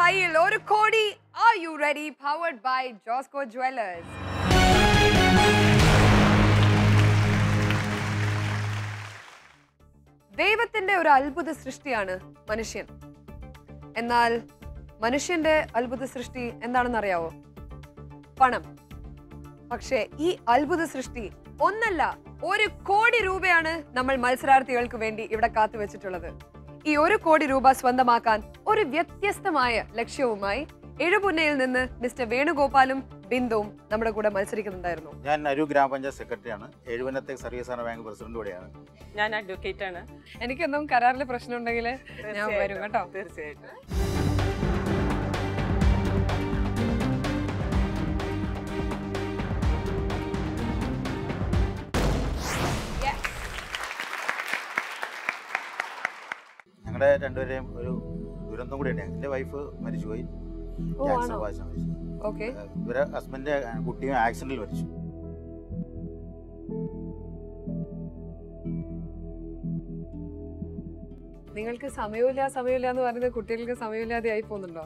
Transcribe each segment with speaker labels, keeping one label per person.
Speaker 1: കയ്യിൽ 1 കോടി. Are you ready? Powered by Josco Jewelers. ദൈവത്തിന്റെ ഒരു അത്ഭുത സൃഷ്ടിയാണ് മനുഷ്യൻ. എന്നാൽ മനുഷ്യന്റെ അത്ഭുത സൃഷ്ടി എന്താണെന്ന് അറിയാവോ? പണം. പക്ഷേ ഈ അത്ഭുത സൃഷ്ടി ഒന്നല്ല, 1 കോടി രൂപയാണ് നമ്മൾ മത്സരാർത്ഥികൾക്ക് വേണ്ടി ഇവിടെ കാത്തുവെച്ചിട്ടുള്ളത്. ഈ 1 കോടി രൂപ സ്വന്തമാക്കാൻ ഒരു വ്യത്യസ്തമായ ലക്ഷ്യവുമായി എഴുപുന്നയിൽ നിന്ന് മിസ്റ്റർ വേണുഗോപാലും ബിന്ദുവും നമ്മുടെ കൂടെ മത്സരിക്കുന്നുണ്ടായിരുന്നു.
Speaker 2: ഞാൻ അരൂർ ഗ്രാമപഞ്ചായത്ത് സെക്രട്ടറിയാണ്. എഴുപന്നത്തെ സർവീസ് സഹകരണ ബാങ്ക് പ്രസിഡന്റ് കൂടെയാണ്.
Speaker 3: ഞാൻ അഡ്വക്കേറ്റ് ആണ്.
Speaker 1: എനിക്കൊന്നും കരാറിൽ പ്രശ്നം ഉണ്ടെങ്കിൽ ഞാൻ വരും കേട്ടോ.
Speaker 3: തീർച്ചയായിട്ടും.
Speaker 2: ഞങ്ങളുടെ രണ്ടുപേരെയും ഒരു ദുരന്തം കൂടിയാണ്. എൻ്റെ വൈഫ് മരിച്ചുപോയി. ഇവരെ ഹസ്ബൻഡിന്റെ കുട്ടിയും ആക്സിഡന്റിൽ മരിച്ചു.
Speaker 1: നിങ്ങൾക്ക് സമയമില്ല എന്ന് പറയുന്നത് കുട്ടികൾക്ക് സമയമില്ലാതെ ആയി പോകുന്നുണ്ടോ?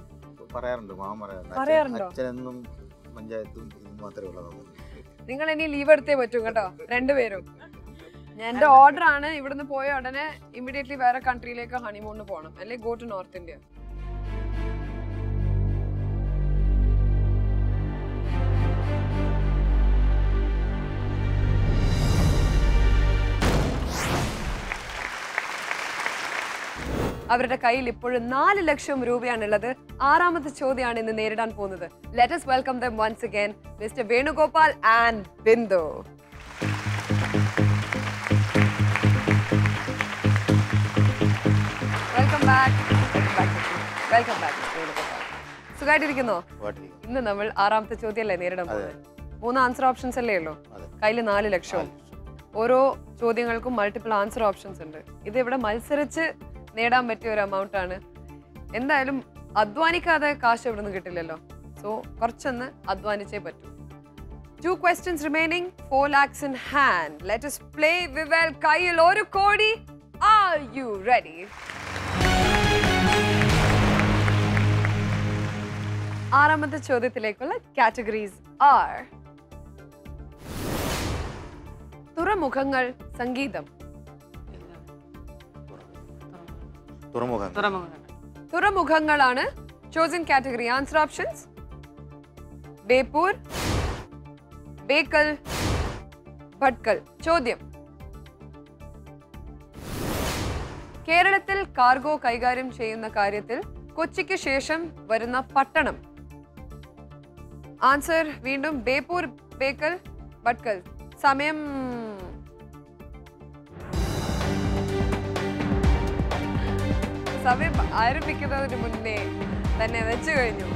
Speaker 2: പറയാറുണ്ട്, മാമ പറയാറുണ്ട്. അച്ഛനെന്നും പഞ്ചായത്തും മാത്രമേ ഉള്ളൂ.
Speaker 1: നിങ്ങൾ ഇനി ലീവ് എടുത്തേ പറ്റും കേട്ടോ, രണ്ടുപേരും. എന്റെ ഓർഡർ ആണ്, ഇവിടുന്ന് പോയ ഉടനെ ഇമ്മീഡിയറ്റ്ലി വേറെ കൺട്രിയിലേക്ക് ഹണിമൂണിന് പോകണം, അല്ലെങ്കിൽ ഗോ ടു നോർത്ത് ഇന്ത്യ. അവരുടെ കയ്യിൽ ഇപ്പോഴും 4 ലക്ഷം രൂപയാണുള്ളത്. 6ാമത്തെ ചോദ്യമാണ് ഇന്ന് നേരിടാൻ പോകുന്നത്. Let us welcome them once again, Mr. Venugopal and Bindu. Welcome back. Welcome back, Mr. Venugopal. സുഖമായിട്ടിരിക്കുന്നോ? ഇന്ന് നമ്മൾ 6ാമത്തെ ചോദ്യമല്ലേ നേരിടാൻ പോകുന്നത്. 3 ആൻസർ ഓപ്ഷൻസ് അല്ലേ ഉള്ളൂ. കയ്യിൽ 4 ലക്ഷവും. ഓരോ ചോദ്യങ്ങൾക്കും മൾട്ടിപ്പിൾ ആൻസർ ഓപ്ഷൻസ് ഉണ്ട്. ഇത് ഇവിടെ മത്സരിച്ച് നേടാൻ പറ്റിയ ഒരു എമൗണ്ട് ആണ്. എന്തായാലും അധ്വാനിക്കാതെ കാശ് എവിടെ നിന്ന് കിട്ടില്ലല്ലോ. സോ കുറച്ചൊന്ന് അധ്വാനിച്ചേ പറ്റൂ. 2 questions remaining, 4 lakhs in hand. Let us play Vivel കയ്യിൽ 1 കോടി. Are you ready? ആറാമത്തെ ചോദ്യത്തിലേക്കുള്ള കാറ്റഗറീസ് are തുറമുഖങ്ങൾ, സംഗീതം. തുറമുഖങ്ങളാണ് chosen category. Answer options: Beypore, Bekal, Bhatkal. ചോദ്യം: കേരളത്തിൽ കാർഗോ കൈകാര്യം ചെയ്യുന്ന കാര്യത്തിൽ കൊച്ചിക്ക് ശേഷം വരുന്ന പട്ടണം. ആൻസർ വീണ്ടും ബേപ്പൂർ, ബേക്കൽ, ഭട്കൽ. സമയം ആരംഭിക്കുന്നതിന് മുന്നേ തന്നെ വെച്ചു കഴിഞ്ഞു.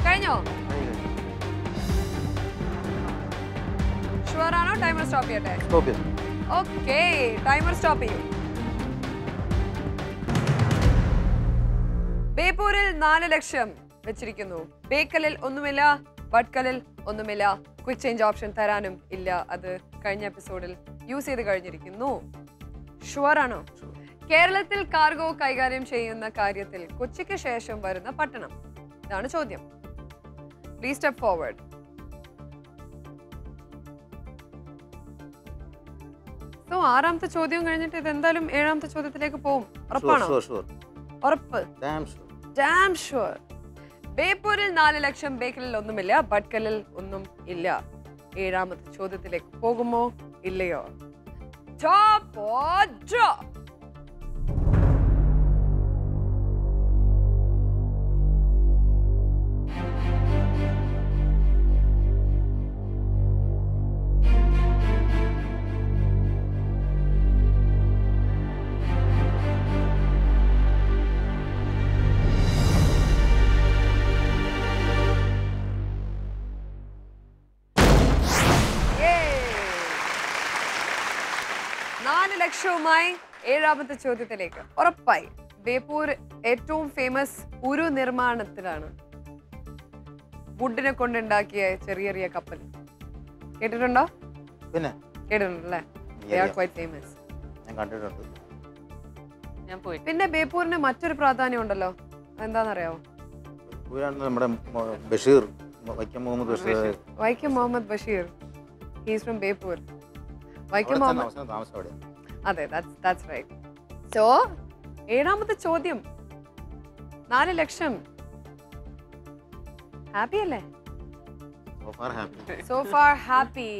Speaker 1: കഴിഞ്ഞോ? ഷുവർ ആണോ? ടൈമർ സ്റ്റോപ്പ് ചെയ്യട്ടെ? ഓക്കെ, ടൈമർ സ്റ്റോപ്പ് ചെയ്യൂ. ബേപ്പൂരിൽ 4 ലക്ഷം വെച്ചിരിക്കുന്നു. ബേക്കലിൽ ഒന്നുമില്ല, ഭട്കലിൽ ഒന്നുമില്ല. ക്വിക്ക് ചേഞ്ച് ഓപ്ഷൻ തരാനും ഇല്ല, അത് കഴിഞ്ഞ എപ്പിസോഡിൽ യൂസ് ചെയ്ത് കഴിഞ്ഞിരിക്കുന്നു. ഷുവർ ആണോ? കേരളത്തിൽ കാർഗോ കൈകാര്യം ചെയ്യുന്ന കാര്യത്തിൽ കൊച്ചിക്ക് ശേഷം വരുന്ന പട്ടണം. ഇതാണ് ചോദ്യം. Please step forward. സോ 6ാമത്തെ ചോദ്യം കഴിഞ്ഞിട്ട് ഇത് എന്തായാലും 7ാമത്തെ ചോദ്യത്തിലേക്ക് പോകും. ഉറപ്പാണോ? ഉറപ്പ്? Dam sure. ബേപ്പൂരിൽ 4 ലക്ഷം, ബേക്കലിൽ ഒന്നുമില്ല, ഭട്കലിൽ ഒന്നും ഇല്ല. 7ാമത്തെ ചോദ്യത്തിലേക്ക് പോകുമോ ഇല്ലയോ? Top or drop? ലക്ഷവുമായി 7ാമത്തെ ചോദ്യത്തിലേക്ക്. ഉറപ്പായി ബേപ്പൂർ ഏറ്റവും ഫേമസ് ഉരു നിർമ്മാണത്തിലാണ്. വുഡിനെ കൊണ്ടുണ്ടാക്കിയ ചെറിയ ചെറിയ കപ്പൽ കേട്ടിട്ടുണ്ടോ?
Speaker 2: പിന്നെ
Speaker 1: കേട്ടിട്ടുണ്ടല്ലേ? They are quite famous.
Speaker 2: ഞാൻ കണ്ടിട്ടുണ്ട്.
Speaker 3: ഞാൻ പോയി.
Speaker 1: പിന്നെ ബേപ്പൂരിന് മറ്റൊരു പ്രാധാന്യം ഉണ്ടല്ലോ, എന്താണെന്നറിയാവോ?
Speaker 2: നമ്മുടെ ബഷീർ, വൈക്കം മുഹമ്മദ് ബഷീർ.
Speaker 1: Vaikom Muhammad Basheer, he's from Beypore. വൈക്കം മുഹമ്മദ്
Speaker 2: താമസം അവിടെ.
Speaker 1: അതെ, that's right. സോ 7ാമത്തെ ചോദ്യം 4 ലക്ഷം. ഹാപ്പി അല്ലേ? So far happy.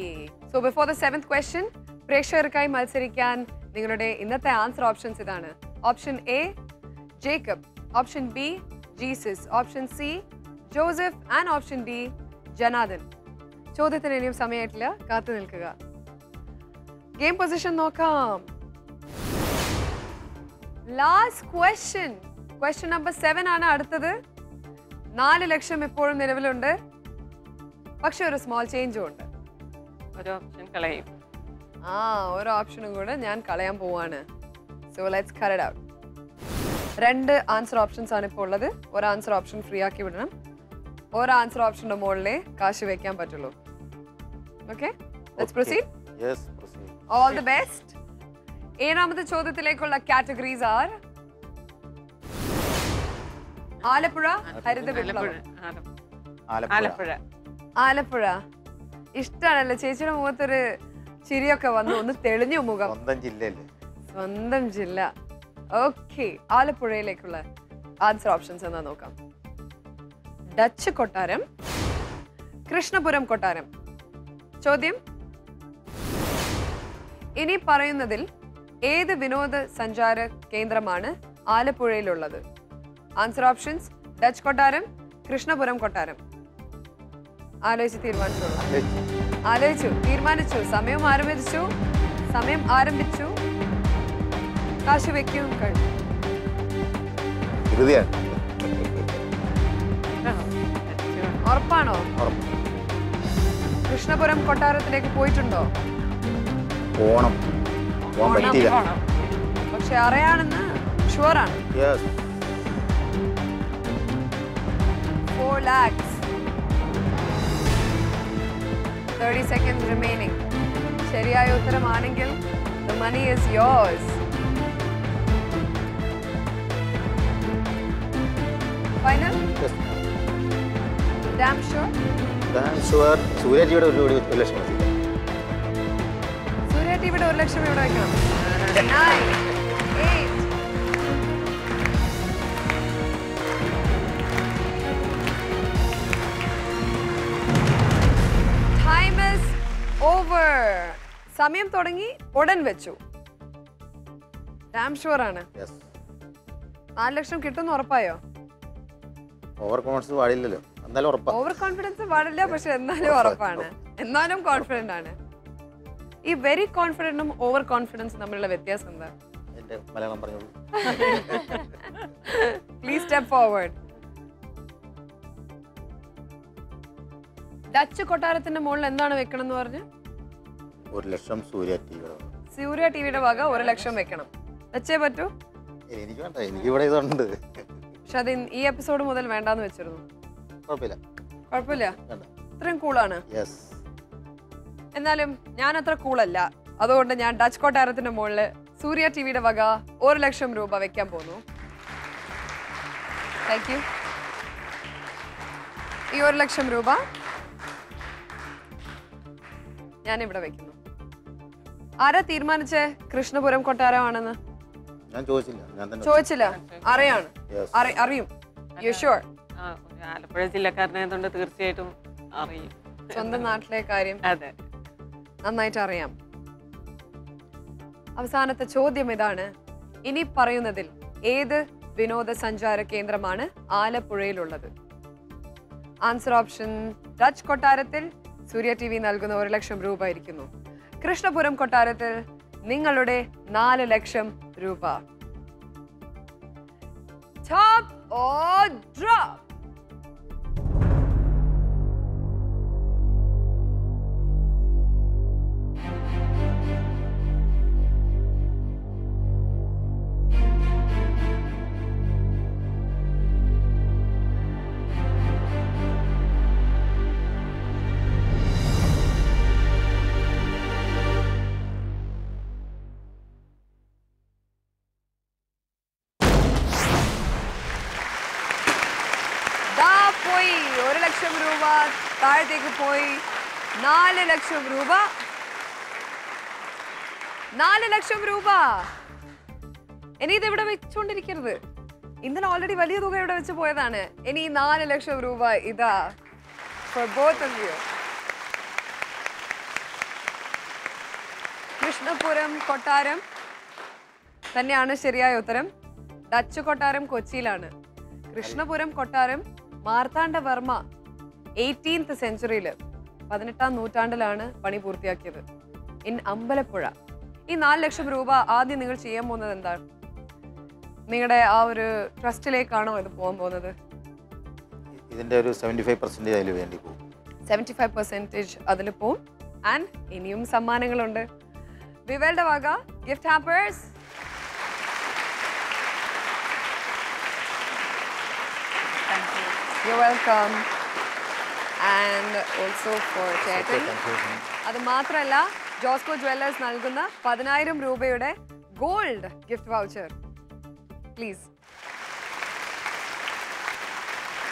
Speaker 1: So before the 7th question, പ്രേക്ഷകർക്കായി മത്സരിക്കാൻ നിങ്ങളുടെ ഇന്നത്തെ ആൻസർ ഓപ്ഷൻസ് ഇതാണ്. Option A Jacob, option B Jesus, option C Joseph and option D Janardhan. ചോദ്യത്തിന് ഇനിയും സമയമായിട്ടില്ല, കാത്തു നിൽക്കുക. ഗെയിം പൊസിഷൻ നോക്കാം. ലാസ്റ്റ് ക്വസ്റ്റ്യൻ നമ്പർ 7 ആണ് അടുത്തത്. 4 ലക്ഷം ഇപ്പോഴും നിലവിലുണ്ട്, പക്ഷെ ഒരു സ്മോൾ ചേഞ്ചും ഉണ്ട്.
Speaker 3: ഒരു ഓപ്ഷൻ കളയും.
Speaker 1: ഒരു ഓപ്ഷനും കൂടെ ഞാൻ കളയാൻ പോവാണ്. So let's cut it out. 2 answer options ആണ് ഇപ്പോൾ ഉള്ളത്. ഒരു ആൻസർ ഓപ്ഷൻ ഫ്രീ ആക്കി വിടണം. ഒരു ആൻസർ ഓപ്ഷന്റെ മുകളിലേ കാശ് വെക്കാൻ പറ്റുള്ളൂ. Okay, let's proceed.
Speaker 2: Yes, proceed.
Speaker 1: All the best. 7ാമത്തെ ചോദ്യത്തിലേക്കുള്ള കാറ്റഗറീസ് ആർ ആലപ്പുഴ, ഹരിത വിപ്ലവം. ആലപ്പുഴ ഇഷ്ടാണല്ലേ? ചേച്ചിയുടെ മുഖത്തൊരു ചിരിയൊക്കെ വന്നു, ഒന്ന് തെളിഞ്ഞു മുഖം. സ്വന്തം ജില്ല. ഓക്കെ, ആലപ്പുഴയിലേക്കുള്ള ആൻസർ ഓപ്ഷൻസ് എന്നാ നോക്കാം. ഡച്ച് കൊട്ടാരം, കൃഷ്ണപുരം കൊട്ടാരം. ചോദ്യം: ഇനി പറയുന്നതിൽ ഏത് വിനോദ സഞ്ചാര കേന്ദ്രമാണ് ആലപ്പുഴയിലുള്ളത്? ആൻസർ ഓപ്ഷൻസ്: ഡച്ച് കൊട്ടാരം, കൃഷ്ണപുരം കൊട്ടാരം. ആലോചിച്ച് തീരുമാനിച്ചു. സമയം ആരംഭിച്ചു. കാശ് വെക്കും കഴിഞ്ഞു. ഉറപ്പാണോ? കൃഷ്ണപുരം കൊട്ടാരത്തിലേക്ക് പോയിട്ടുണ്ടോ?
Speaker 2: പോണം,
Speaker 1: പക്ഷെ അറിയാണെന്ന് ഷുവറാണ്. 4 lakhs. 30 seconds remaining. ശരിയായ ഉത്തരമാണെങ്കിൽ the money is yours. Final?
Speaker 2: Yes.
Speaker 1: Damn sure?
Speaker 2: Damn sure. സൂര്യ ടിവിയുടെ 1 ലക്ഷം മതി.
Speaker 1: സൂര്യ ടിവിയുടെ 1 ലക്ഷം ഇവിടെ വെക്കണം. 9, 8. Time is over. സമയം തുടങ്ങി ഉടൻ വെച്ചു. ഡാം ഷുവർ ആണ്. 4 ലക്ഷം കിട്ടുമെന്ന് ഉറപ്പായോ?
Speaker 2: ഓവർ കോൺഫിഡൻസ് പാടില്ലല്ലോ. എന്നാലും ഉറപ്പാണ്.
Speaker 1: ഓവർ കോൺഫിഡൻസ് പാടില്ല, പക്ഷെ എന്നാലും ഉറപ്പാണ്. എന്നാലും കോൺഫിഡന്റ് ആണ്. ഈ വെരി കോൺഫിഡന്റും ഓവർ കോൺഫിഡൻസും തമ്മിലുള്ള വ്യത്യാസം എന്താ?
Speaker 2: എന്റെ മലയാളം പറഞ്ഞോളൂ.
Speaker 1: Please step forward. ഡച്ച് കൊട്ടാരത്തിന്റെ മുകളിൽ എന്താണ് വെക്കണം എന്ന് പറഞ്ഞു?
Speaker 2: 1 ലക്ഷം സൂര്യ ടിവിയുടെ.
Speaker 1: സൂര്യ ടിവിയുടെ വക 1 ലക്ഷം വെക്കണം. വെച്ചേ പറ്റൂ?
Speaker 2: എനിക്ക് വേണ്ട, എനിക്ക് ഇവിടെ ഇതുണ്ട്.
Speaker 1: പക്ഷെ അത് ഈ എപ്പിസോഡ് മുതൽ വേണ്ടാന്ന് വെച്ചിരുന്നു. കുഴപ്പമില്ല, ഇത്രയും കൂളാണ്. എന്നാലും ഞാൻ അത്ര കൂളല്ല. അതുകൊണ്ട് ഞാൻ ഡച്ച് കൊട്ടാരത്തിന്റെ മുകളില് സൂര്യ ടിവിയുടെ വക 1 ലക്ഷം രൂപ വെക്കാൻ പോകുന്നു. Thank you. ഈ 1 ലക്ഷം രൂപ ഞാൻ ഇവിടെ വെക്കുന്നു. ആരാ തീരുമാനിച്ചേ കൃഷ്ണപുരം കൊട്ടാരമാണെന്ന്?
Speaker 2: ഞാൻ
Speaker 1: ചോദിച്ചില്ല. അറിയാണ്, അറിയും. You sure?
Speaker 3: ആലപ്പുഴ ജില്ലക്കാരനായതുകൊണ്ട് തീർച്ചയായിട്ടും അറിയും.
Speaker 1: സ്വന്തം നാട്ടിലെ കാര്യം
Speaker 3: അതെ,
Speaker 1: നന്നായിട്ട് അറിയാം. അവസാനത്തെ ചോദ്യം ഇതാണ്: ഇനി പറയുന്നതിൽ ഏത് വിനോദസഞ്ചാര കേന്ദ്രമാണ് ആലപ്പുഴയിലുള്ളത്? ആൻസർ ഓപ്ഷൻ: ഡച്ച് കൊട്ടാരത്തിൽ സൂര്യ ടിവി നൽകുന്ന 1 ലക്ഷം രൂപ ഇരിക്കുന്നു. കൃഷ്ണപുരം കൊട്ടാരത്തിൽ നിങ്ങളുടെ 4 ലക്ഷം രൂപ. Top or drop? താഴത്തേക്ക് പോയി. 4 ലക്ഷം രൂപ. 4 ലക്ഷം രൂപ. ഇനി ഇത് ഇവിടെ വെച്ചോണ്ടിരിക്കരുത്. ഇന്നലെ ഓൾറെഡി വലിയ തുക ഇവിടെ വെച്ച് പോയതാണ്. ഇനി 4 ലക്ഷം രൂപ ഇതാ for both of you. Krishnapuram കൊട്ടാരം തന്നെയാണ് ശരിയായ ഉത്തരം. ഡച്ച് കൊട്ടാരം കൊച്ചിയിലാണ്. കൃഷ്ണപുരം കൊട്ടാരം മാർത്താണ്ഡവർമ്മ 18th സെഞ്ചുറിയിൽ 18ാം നൂറ്റാണ്ടിലാണ് പണി പൂർത്തിയാക്കിയത്. ഇൻ അമ്പലപ്പുഴ. ഈ 4 ലക്ഷം രൂപ ആദ്യം നിങ്ങൾ ചെയ്യാൻ പോകുന്നത് എന്താണ്? നിങ്ങളുടെ ആ ഒരു ട്രസ്റ്റിലേക്കാണോ ഇത് പോകാൻ പോകുന്നത്?
Speaker 2: ഇതിന്റെ ഒരു 75% അതിൽ വേണ്ടി പോകും.
Speaker 1: 75% അതിൽ പോവും. ആൻഡ് ഇനിയും സമ്മാനങ്ങളുണ്ട്. വിവൽയുടെ വക gift hampers. You're welcome. And also for ചേട്ടൻ. അത് മാത്രമല്ല ജോസ്കോ ജ്വല്ലേഴ്സ് നൽകുന്ന 10,000 രൂപയുടെ ഗോൾഡ് ഗിഫ്റ്റ് വൗച്ചർ. പ്ലീസ്.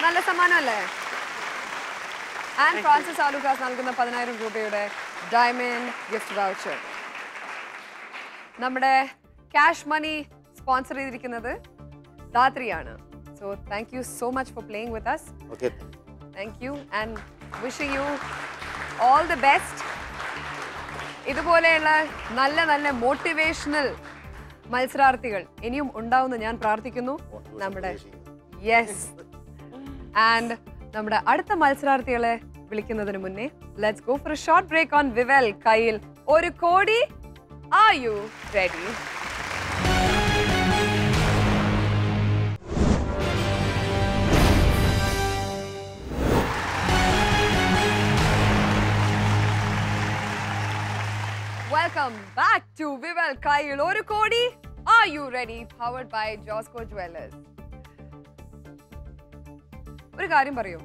Speaker 1: നല്ല സമ്മാനമല്ലേ? ആൻഡ് ഫ്രാൻസിസ് ആലുക്കാസ് നൽകുന്ന 10,000 രൂപയുടെ ഡയമണ്ട് ഗിഫ്റ്റ് വൗച്ചർ. നമ്മുടെ ക്യാഷ് മണി സ്പോൺസർ ചെയ്തിരിക്കുന്നത് ധാത്രിയാണ്. So thank you so much for playing with us.
Speaker 2: Okay.
Speaker 1: Thank you and wishing you all the best. ഇതുപോലെയുള്ള നല്ല നല്ല മോട്ടിവേഷണൽ മത്സരാർത്ഥികൾ ഇനിയും ഉണ്ടാവുമെന്ന് ഞാൻ പ്രാർത്ഥിക്കുന്നു. നമ്മുടെ യെസ്. ആൻഡ് നമ്മുടെ അടുത്ത മത്സരാർത്ഥികളെ വിളിക്കുന്നതിന് മുന്നേ let's go for a short break on വിവൽ കയ്യിൽ 1 കോടി. Are you ready? Welcome back to Vival Kayil 1 Kodi. Are you ready? Powered by Josco Jewellers. ഒരു കാര്യം പറയൂ,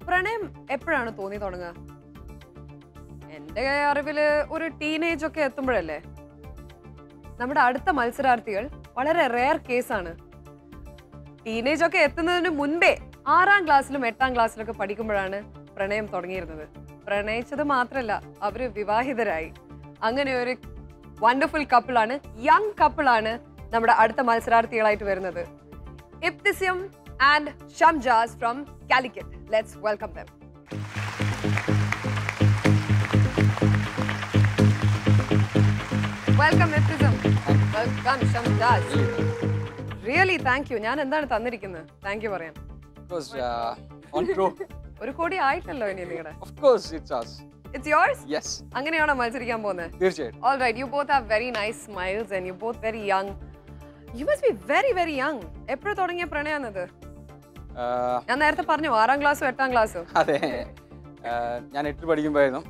Speaker 1: പ്രണയം എപ്പോഴാണ് തോന്നി തുടങ്ങുക? എൻ്റെ അറിവില് ഒരു ടീനേജ് ഒക്കെ എത്തുമ്പോഴല്ലേ. നമ്മുടെ അടുത്ത മത്സരാർത്ഥികൾ വളരെ റെയർ കേസാണ്. ടീനേജ് ഒക്കെ എത്തുന്നതിന് മുൻപേ 6ാം ക്ലാസ്സിലും 8ാം ക്ലാസ്സിലൊക്കെ പഠിക്കുമ്പോഴാണ് പ്രണയം തുടങ്ങിയിരുന്നത്. പ്രണയിച്ചത് മാത്രമല്ല, അവര് വിവാഹിതരായി. അങ്ങനെ ഒരു വണ്ടർഫുൾ കപ്പിളാണ്, യങ് കപ്പിളാണ് നമ്മുടെ അടുത്ത മത്സരാർത്ഥികളായിട്ട് വരുന്നത്. Ibtisam and Shamjas from Calicut. Let's welcome them. Welcome Ibtisam. Welcome Shamjas. Really thank you. ഞാൻ എന്താണ് തന്നിരിക്കുന്നത് താങ്ക് യു പറയാൻ? ഒരു കോടി ആയിട്ടല്ലോ ഇനി നിങ്ങളുടെ.
Speaker 4: Of course, it's us.
Speaker 1: It's yours?
Speaker 4: Yes.
Speaker 1: അങ്ങനെയാണോ മത്സരിക്കാൻ പോകുന്നത്?
Speaker 4: തീർച്ചയായിട്ടും.
Speaker 1: All right, you both have very nice smiles and you both very young. You must be very very young. എപ്പോഴാ തുടങ്ങിയ പ്രണയാണത്? ഞാൻ നേരത്തെ പറഞ്ഞു 6ാം ക്ലാസ്സും 8ാം ക്ലാസ്സും.
Speaker 4: അതെ, ഞാൻ 8ൽ പഠിക്കുമ്പോഴായിരുന്നു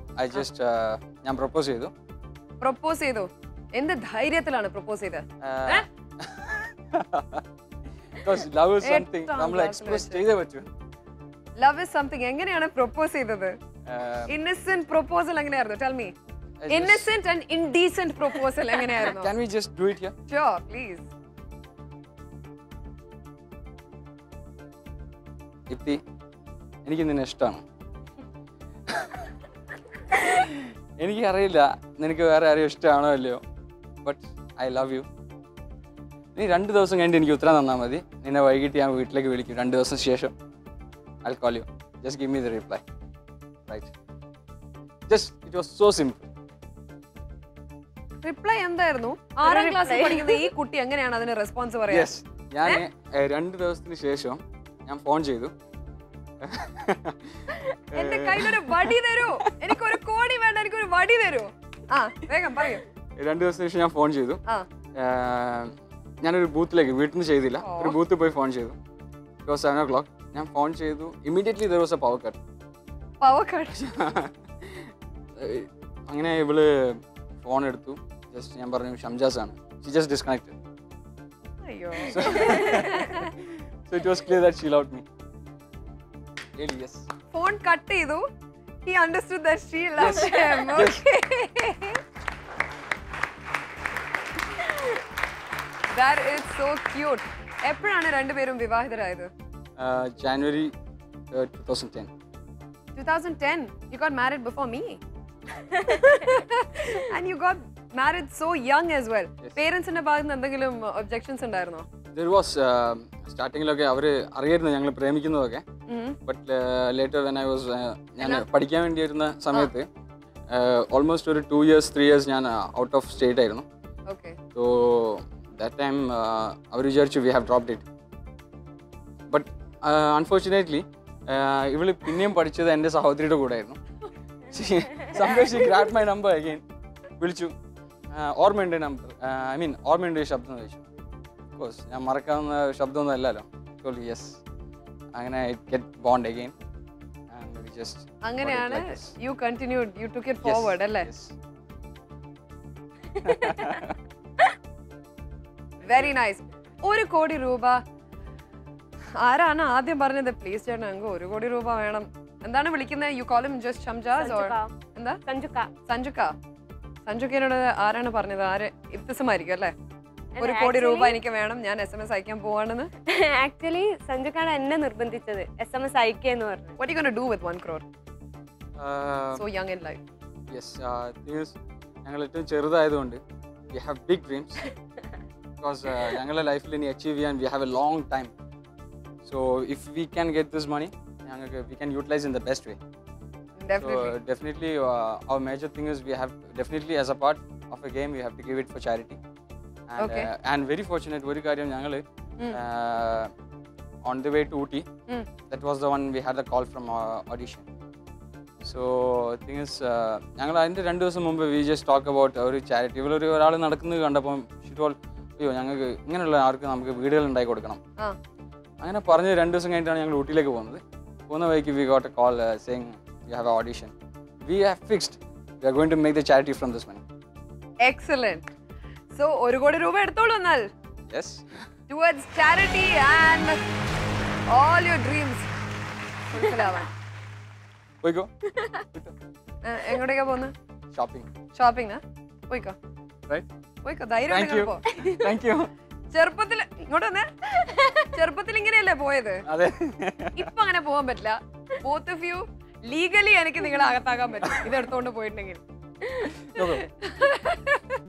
Speaker 4: ഞാൻ പ്രപ്പോസ് ചെയ്തു.
Speaker 1: പ്രപ്പോസ് ചെയ്തു? എന്ത് ധൈര്യത്തിലാണ് പ്രപ്പോസ് ചെയ്തത്?
Speaker 4: Because love is something നമ്മൾ എക്സ്പ്രസ് ചെയ്തേ പറ്റൂ.
Speaker 1: Love is something. എങ്ങനെയാണ് പ്രപ്പോസ് ചെയ്തത്? ഇന്നസെന്റ് പ്രപ്പോസൽ എങ്ങനെയായിരുന്നു? Tell me. Innocent and indecent proposal എങ്ങനെയായിരുന്നു?
Speaker 4: Can we just do it here?
Speaker 1: Sure, please.
Speaker 4: ഇപ്തി, എനിക്ക് നിന്നെ ഇഷ്ടമാണ്. എനിക്കറിയില്ല നിനക്ക് വേറെ ആരെയും ഇഷ്ടമാണോ അല്ലയോ, ബട്ട് ഐ ലവ് യു. നീ 2 ദിവസം കഴിഞ്ഞിട്ട് എനിക്ക് ഉത്തരം തന്നാൽ മതി. നിന്നെ വൈകിട്ട് ഞാൻ വീട്ടിലേക്ക് വിളിക്കും. 2 ദിവസം ശേഷം I'll call you. Just give me the reply. Right. Just, it was so simple.
Speaker 1: Reply എന്തായിരുന്നു? 6ാം ക്ലാസ്സിൽ പഠിക്കുന്ന ഈ കുട്ടി എങ്ങനെയാണ് അതിന് റെസ്പോൺസ് പറയാ?
Speaker 4: Yes. ഞാൻ 2 ദിവസത്തിന് ശേഷം ഞാൻ ഫോൺ ചെയ്തു.
Speaker 1: എന്റെ കയ്യിലൊരു വടി തരൂ. എനിക്ക് 1 കോടി വേണ്ട, എനിക്ക് ഒരു വടി തരൂ. ആ വേഗം പറയൂ.
Speaker 4: 2 ദിവസത്തിന് ശേഷം ഞാൻ ഫോൺ ചെയ്തു. ഞാനൊരു ബൂത്തിലേക്ക്, വീട്ടിൽ നിന്ന് ചെയ്തില്ല, ഒരു ബൂത്തിൽ പോയി ഫോൺ ചെയ്തു. It was 7 o'clock. ഞാൻ ഫോൺ ചെയ്തു. Immediately there was a power cut.
Speaker 1: Power cut.
Speaker 4: അങ്ങനെ ഇവള് ഫോൺ എടുത്തു. ജസ്റ്റ് ഞാൻ പറഞ്ഞു ഷംജാസ് ആണ്. She just disconnected.
Speaker 1: അയ്യോ.
Speaker 4: So it was clear that she loved me. Really, yes.
Speaker 1: Phone cut ചെയ്തു. He understood that she loved him. Okay. That is so cute. എപ്പോഴാണ് രണ്ടുപേരും വിവാഹിതരായത്?
Speaker 4: January 2010.
Speaker 1: 2010. You got married before me. And you got married so young as well. Parents ന്റെ ഭാഗത്ത് നിന്ന് എന്തെങ്കിലും objections ഉണ്ടായിരുന്നോ?
Speaker 4: There was സ്റ്റാർട്ടിങ്ങിലൊക്കെ അവർ അറിയായിരുന്നു ഞങ്ങൾ പ്രേമിക്കുന്നതൊക്കെ. But later when I was ഞാൻ പഠിക്കാൻ വേണ്ടി വരുന്ന സമയത്ത് ഓൾമോസ്റ്റ് ഒരു 2 years 3 years ഞാൻ ഔട്ട് ഓഫ് സ്റ്റേറ്റ് ആയിരുന്നു. സോ ദാറ്റ് ടൈം അവർ വിചാരിച്ചു we have dropped it. But unfortunately ഇവള് പിന്നെയും പഠിച്ചത് എൻ്റെ സഹോദരിയുടെ കൂടെ ആയിരുന്നു. ഗ്രാബ് മൈ നമ്പർ അഗെയിൻ, വിളിച്ചു. ഓർമ്മയുണ്ട് നമ്പർ, ഐ മീൻ ഓർമ്മയുണ്ട് ശബ്ദം എന്ന് ചോദിച്ചു. കോഴ്സ് ഞാൻ മറക്കാവുന്ന ശബ്ദമൊന്നും അല്ലല്ലോ. യെസ്, അങ്ങനെ ഗെറ്റ് ബോണ്ട് അഗെയിൻ.
Speaker 1: അങ്ങനെയാണ് you continued, you took it forward അല്ലേ? Very nice. 1 കോടി രൂപ ആരാണ് ആദ്യം പറഞ്ഞത്? പ്ലീസ് ചേട്ടൻ ഞങ്ങൾക്ക് 1 കോടി രൂപ വേണം. എന്താണ് വിളിക്കുന്നത്? You call him just Shamjas or എന്താ? സഞ്ജുക്കയോട് ആരാണ് പറഞ്ഞത്? ആര്? ഇബ്തിസമായിരിക്കും അല്ലേ? 1 കോടി രൂപ എനിക്ക് വേണം, ഞാൻ SMS അയക്കാൻ പോവാണെന്ന്.
Speaker 5: ആക്ച്വലി സഞ്ജുക്കാണ് എന്നെ നിർബന്ധിച്ചത് SMS അയക്കെന്ന് പറഞ്ഞു.
Speaker 1: What are you going to do with 1 crore? So young in life.
Speaker 4: Yes, ഞങ്ങൾ ഏറ്റവും ചെറുതായതുകൊണ്ട് we have big dreams because ഞങ്ങളുടെ ലൈഫിൽ ഇനി അച്ചീവ് ചെയ്യാൻ we have a long time. So if we can get this money, we can utilize in the best way.
Speaker 1: Definitely.
Speaker 4: So definitely our major thing is we have definitely as a part of a game we have to give it for charity. And,
Speaker 1: okay.
Speaker 4: And very fortunate ഒരു കാര്യം ഞങ്ങൾ on the way to Ooty, that was the one we had the call from audition. So thing is ഞങ്ങൾ അതിൻ്റെ 2 ദിവസം മുമ്പ് we just talk about ഒരു charity. ഒരാൾ നടക്കുന്നത് കണ്ടപ്പോൾ she told, അയ്യോ ഞങ്ങൾക്ക് ഇങ്ങനെയുള്ള ആർക്ക് നമുക്ക് വീടുകൾ ഉണ്ടാക്കി കൊടുക്കണം. അങ്ങനെ പറഞ്ഞ് 2 ദിവസം കഴിഞ്ഞിട്ടാണ് ഞങ്ങൾ ഊട്ടിയിലേക്ക് പോകുന്നത്. പോകുന്ന വഴിക്ക് we got a call saying you have an audition. We have fixed, we are going to make the charity from this money.
Speaker 1: Excellent. So 1 crore രൂപ എടുത്തോളൂ എന്നാൽ.
Speaker 4: Yes.
Speaker 1: Towards charity and all your dreams fulfill.
Speaker 4: പോയിക്കോ.
Speaker 1: എങ്ങോട്ടേക്കാ പോകുന്നത്? Shopping. പോയിക്കോ.
Speaker 4: Right.
Speaker 1: പോയിക്കോ, ധൈര്യം പോ.
Speaker 4: Thank you.
Speaker 1: ചെറുപ്പത്തിൽ ഇങ്ങോട്ട് വന്നേ. ചെറുപ്പത്തിൽ ഇങ്ങനെയല്ലേ പോയത്?
Speaker 4: അതെ.
Speaker 1: ഇപ്പൊ അങ്ങനെ പോകാൻ പറ്റില്ല. Both of you legally എനിക്ക് നിങ്ങളെ അകത്താക്കാൻ പറ്റും ഇത് എടുത്തോണ്ട് പോയിട്ടുണ്ടെങ്കിൽ.